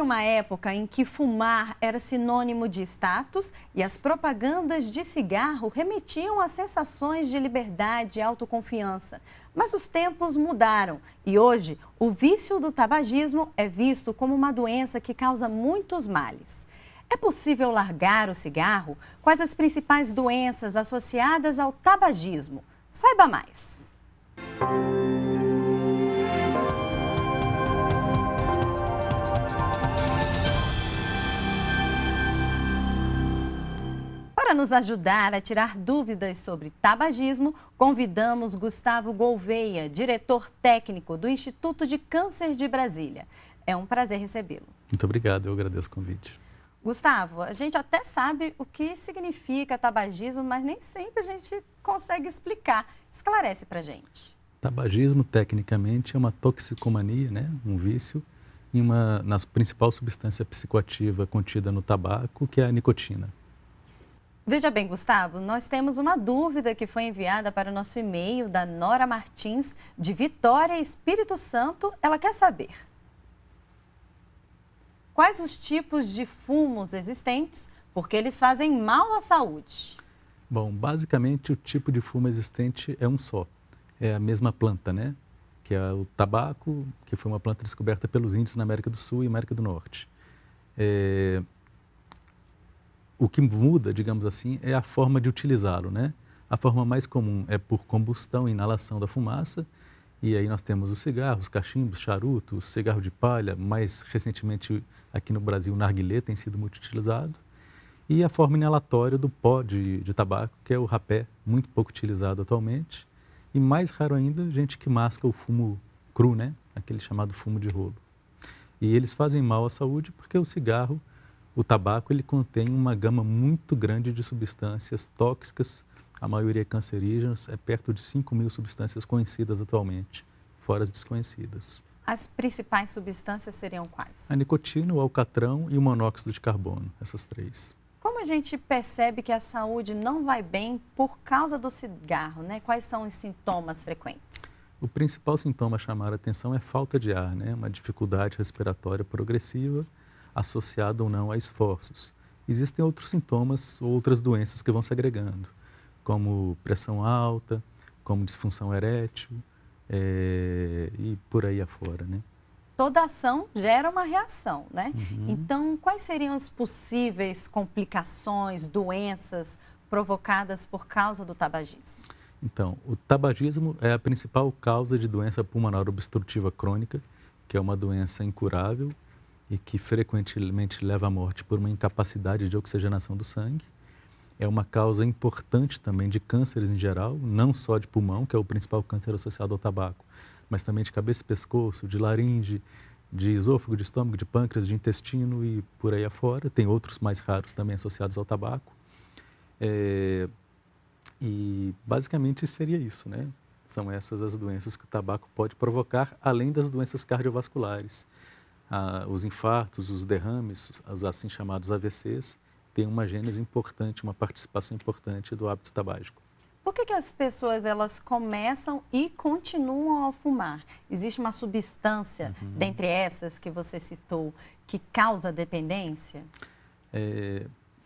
uma época em que fumar era sinônimo de status e as propagandas de cigarro remetiam a sensações de liberdade e autoconfiança. Mas os tempos mudaram e hoje o vício do tabagismo é visto como uma doença que causa muitos males. É possível largar o cigarro? Quais as principais doenças associadas ao tabagismo? Saiba mais. Para nos ajudar a tirar dúvidas sobre tabagismo, convidamos Gustavo Gouveia, diretor técnico do Instituto de Câncer de Brasília. É um prazer recebê-lo. Muito obrigado, eu agradeço o convite. Gustavo, a gente até sabe o que significa tabagismo, mas nem sempre a gente consegue explicar. Esclarece para a gente. Tabagismo, tecnicamente, é uma toxicomania, né? Um vício, na principal substância psicoativa contida no tabaco, que é a nicotina. Veja bem, Gustavo, nós temos uma dúvida que foi enviada para o nosso e-mail da Nora Martins, de Vitória, Espírito Santo. Ela quer saber: quais os tipos de fumos existentes, porque eles fazem mal à saúde? Bom, basicamente o tipo de fumo existente é um só. É a mesma planta, né? Que é o tabaco, que foi uma planta descoberta pelos índios na América do Sul e América do Norte. O que muda, digamos assim, é a forma de utilizá-lo, né? A forma mais comum é por combustão e inalação da fumaça, e aí nós temos os cigarros, cachimbos, charutos, cigarro de palha, mais recentemente aqui no Brasil o narguilé tem sido muito utilizado, e a forma inalatória do pó de tabaco, que é o rapé, muito pouco utilizado atualmente, e mais raro ainda, gente que masca o fumo cru, né? Aquele chamado fumo de rolo. E eles fazem mal à saúde porque o tabaco, ele contém uma gama muito grande de substâncias tóxicas, a maioria cancerígenas, é perto de 5.000 substâncias conhecidas atualmente, fora as desconhecidas. As principais substâncias seriam quais? A nicotina, o alcatrão e o monóxido de carbono, essas três. Como a gente percebe que a saúde não vai bem por causa do cigarro, né? Quais são os sintomas frequentes? O principal sintoma a chamar a atenção é falta de ar, né? Uma dificuldade respiratória progressiva, associado ou não a esforços. Existem outros sintomas, outras doenças que vão se agregando, como pressão alta, como disfunção erétil e por aí afora, né? Toda ação gera uma reação, né? Uhum. Então, quais seriam as possíveis complicações, doenças provocadas por causa do tabagismo? Então, o tabagismo é a principal causa de doença pulmonar obstrutiva crônica, que é uma doença incurável e que frequentemente leva à morte por uma incapacidade de oxigenação do sangue. É uma causa importante também de cânceres em geral, não só de pulmão, que é o principal câncer associado ao tabaco, mas também de cabeça e pescoço, de laringe, de esôfago, de estômago, de pâncreas, de intestino e por aí afora. Tem outros mais raros também associados ao tabaco. E basicamente seria isso, né? São essas as doenças que o tabaco pode provocar, além das doenças cardiovasculares. Os infartos, os derrames, os assim chamados AVCs, têm uma gênese importante, uma participação importante do hábito tabágico. Por que as pessoas elas começam e continuam a fumar? Existe uma substância, dentre essas que você citou, que causa dependência?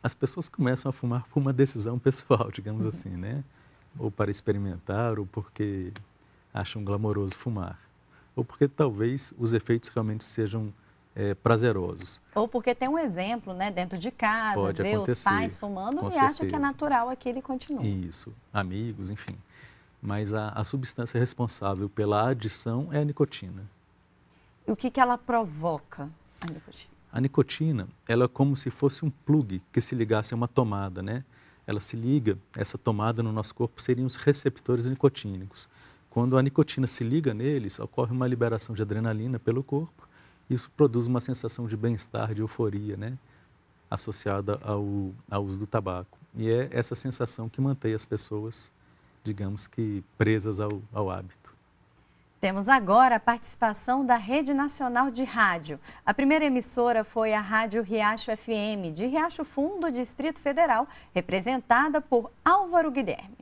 As pessoas começam a fumar por uma decisão pessoal, digamos assim, né? Ou para experimentar, ou porque acham glamouroso fumar. Ou porque talvez os efeitos realmente sejam prazerosos. Ou porque tem um exemplo, né, dentro de casa, Pode vê acontecer, os pais fumando com e certeza. acha que é natural aqui ele continua. Isso, amigos, enfim. Mas a substância responsável pela adição é a nicotina. E o que ela provoca, a nicotina? A nicotina, ela é como se fosse um plug que se ligasse a uma tomada, né? Ela se liga, essa tomada no nosso corpo seriam os receptores nicotínicos. Quando a nicotina se liga neles, ocorre uma liberação de adrenalina pelo corpo. Isso produz uma sensação de bem-estar, de euforia, né? Associada ao uso do tabaco. E é essa sensação que mantém as pessoas, digamos que, presas ao hábito. Temos agora a participação da Rede Nacional de Rádio. A primeira emissora foi a Rádio Riacho FM, de Riacho Fundo, Distrito Federal, representada por Álvaro Guilherme.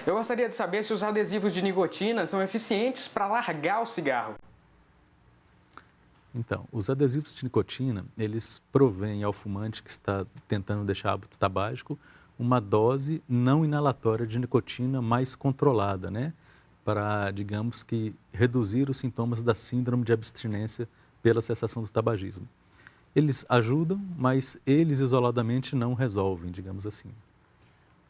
Eu gostaria de saber se os adesivos de nicotina são eficientes para largar o cigarro. Então, os adesivos de nicotina, eles provêm ao fumante que está tentando deixar hábito tabágico uma dose não inalatória de nicotina mais controlada, né? Para, digamos que, reduzir os sintomas da síndrome de abstinência pela cessação do tabagismo. Eles ajudam, mas eles isoladamente não resolvem, digamos assim.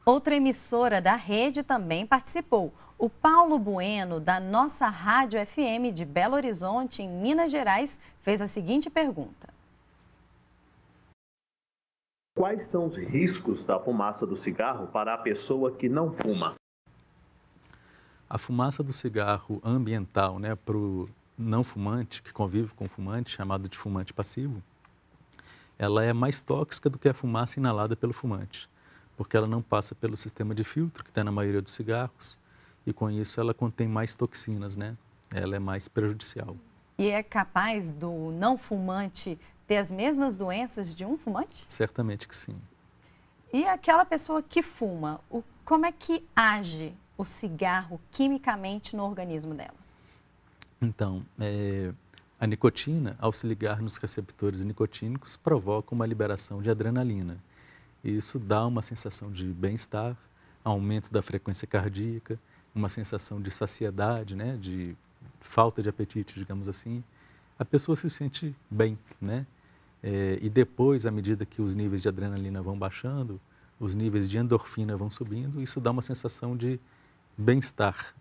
Outra emissora da rede também participou. O Paulo Bueno, da nossa Rádio FM de Belo Horizonte, em Minas Gerais, fez a seguinte pergunta. Quais são os riscos da fumaça do cigarro para a pessoa que não fuma? A fumaça do cigarro ambiental, né, para o não fumante, que convive com o fumante, chamado de fumante passivo, ela é mais tóxica do que a fumaça inalada pelo fumante, porque ela não passa pelo sistema de filtro que tem na maioria dos cigarros, e com isso ela contém mais toxinas, né? Ela é mais prejudicial. E é capaz do não fumante ter as mesmas doenças de um fumante? Certamente que sim. E aquela pessoa que fuma, como é que age o cigarro quimicamente no organismo dela? Então, a nicotina, ao se ligar nos receptores nicotínicos, provoca uma liberação de adrenalina. E isso dá uma sensação de bem-estar, aumento da frequência cardíaca, uma sensação de saciedade, né, de falta de apetite, digamos assim. A pessoa se sente bem, né? E depois, à medida que os níveis de adrenalina vão baixando, os níveis de endorfina vão subindo, isso dá uma sensação de bem-estar,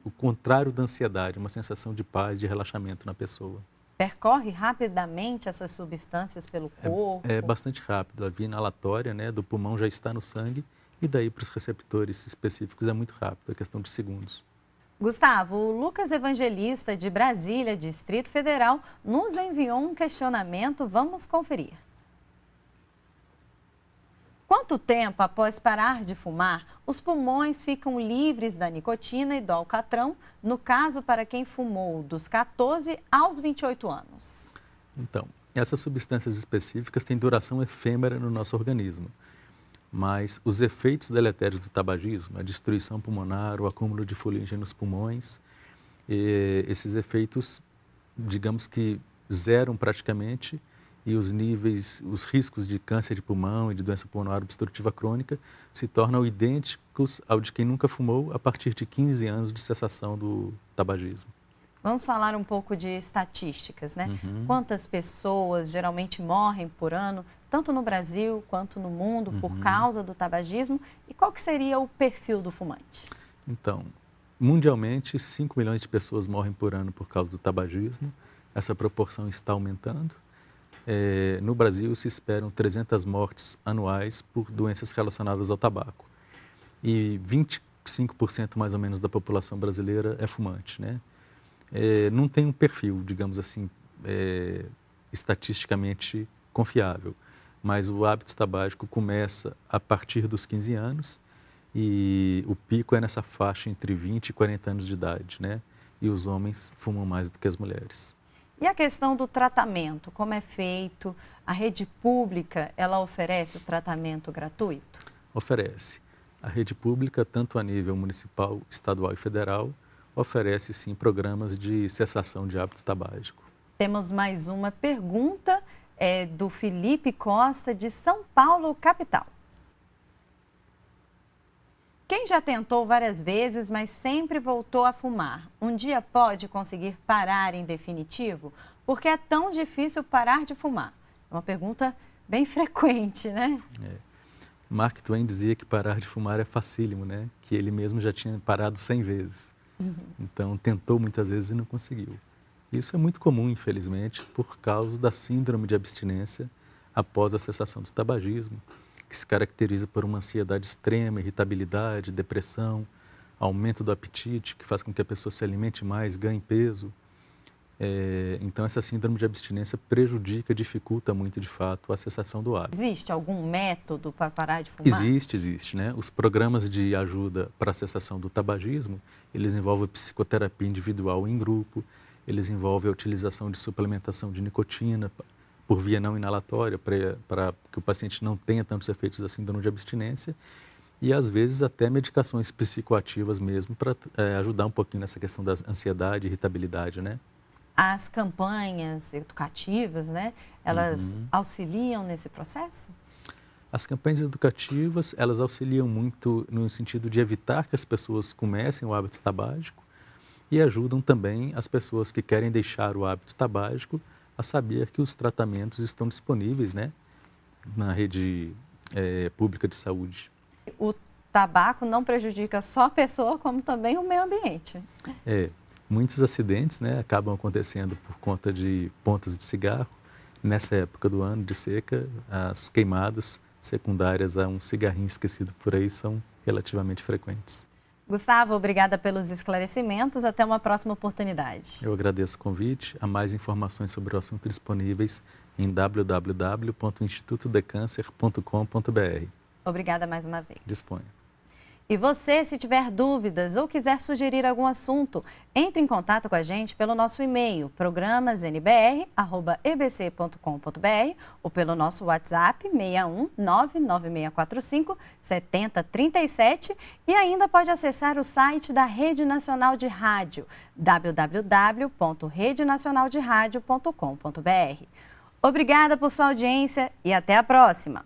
o contrário da ansiedade, uma sensação de paz, de relaxamento na pessoa. Percorre rapidamente essas substâncias pelo corpo? É bastante rápido. A via inalatória, né, do pulmão já está no sangue e daí para os receptores específicos é muito rápido, é questão de segundos. Gustavo, o Lucas Evangelista de Brasília, Distrito Federal, nos enviou um questionamento. Vamos conferir. Quanto tempo após parar de fumar, os pulmões ficam livres da nicotina e do alcatrão, no caso para quem fumou dos 14 aos 28 anos? Então, essas substâncias específicas têm duração efêmera no nosso organismo, mas os efeitos deletérios do tabagismo, a destruição pulmonar, o acúmulo de fuligem nos pulmões, esses efeitos, digamos que zeram praticamente, e os níveis, os riscos de câncer de pulmão e de doença pulmonar obstrutiva crônica se tornam idênticos ao de quem nunca fumou a partir de 15 anos de cessação do tabagismo. Vamos falar um pouco de estatísticas, né? Uhum. Quantas pessoas geralmente morrem por ano, tanto no Brasil quanto no mundo, por causa do tabagismo? E qual que seria o perfil do fumante? Então, mundialmente, 5 milhões de pessoas morrem por ano por causa do tabagismo. Essa proporção está aumentando. No Brasil, se esperam 300 mortes anuais por doenças relacionadas ao tabaco. E 25% mais ou menos da população brasileira é fumante, né? Não tem um perfil, digamos assim, estatisticamente confiável, mas o hábito tabágico começa a partir dos 15 anos e o pico é nessa faixa entre 20 e 40 anos de idade, né? E os homens fumam mais do que as mulheres. E a questão do tratamento, como é feito? A rede pública, ela oferece o tratamento gratuito? Oferece. A rede pública, tanto a nível municipal, estadual e federal, oferece sim programas de cessação de hábito tabágico. Temos mais uma pergunta, do Felipe Costa, de São Paulo, capital. Quem já tentou várias vezes, mas sempre voltou a fumar, um dia pode conseguir parar em definitivo? Porque é tão difícil parar de fumar? É uma pergunta bem frequente, né? Mark Twain dizia que parar de fumar é facílimo, né? Que ele mesmo já tinha parado 100 vezes. Então, tentou muitas vezes e não conseguiu. Isso é muito comum, infelizmente, por causa da síndrome de abstinência após a cessação do tabagismo, que se caracteriza por uma ansiedade extrema, irritabilidade, depressão, aumento do apetite, que faz com que a pessoa se alimente mais, ganhe peso. Então, essa síndrome de abstinência prejudica, dificulta muito, de fato, a cessação do hábito. Existe algum método para parar de fumar? Existe, né? Os programas de ajuda para a cessação do tabagismo, eles envolvem psicoterapia individual em grupo, eles envolvem a utilização de suplementação de nicotina por via não inalatória, para que o paciente não tenha tantos efeitos da síndrome de abstinência, e às vezes até medicações psicoativas mesmo, para ajudar um pouquinho nessa questão da ansiedade e irritabilidade, né? as campanhas educativas, né, elas auxiliam nesse processo? As campanhas educativas, elas auxiliam muito no sentido de evitar que as pessoas comecem o hábito tabágico e ajudam também as pessoas que querem deixar o hábito tabágico a saber que os tratamentos estão disponíveis, né, na rede pública de saúde. O tabaco não prejudica só a pessoa, como também o meio ambiente. Muitos acidentes, né, acabam acontecendo por conta de pontas de cigarro. Nessa época do ano de seca, as queimadas secundárias a um cigarrinho esquecido por aí são relativamente frequentes. Gustavo, obrigada pelos esclarecimentos. Até uma próxima oportunidade. Eu agradeço o convite. Há mais informações sobre o assunto disponíveis em www.institutodecancer.com.br. Obrigada mais uma vez. Disponha. E você, se tiver dúvidas ou quiser sugerir algum assunto, entre em contato com a gente pelo nosso e-mail, programasnbr@ebc.com.br ou pelo nosso WhatsApp 61 99645 7037 e ainda pode acessar o site da Rede Nacional de Rádio, www.redenacionalderadio.com.br. Obrigada por sua audiência e até a próxima!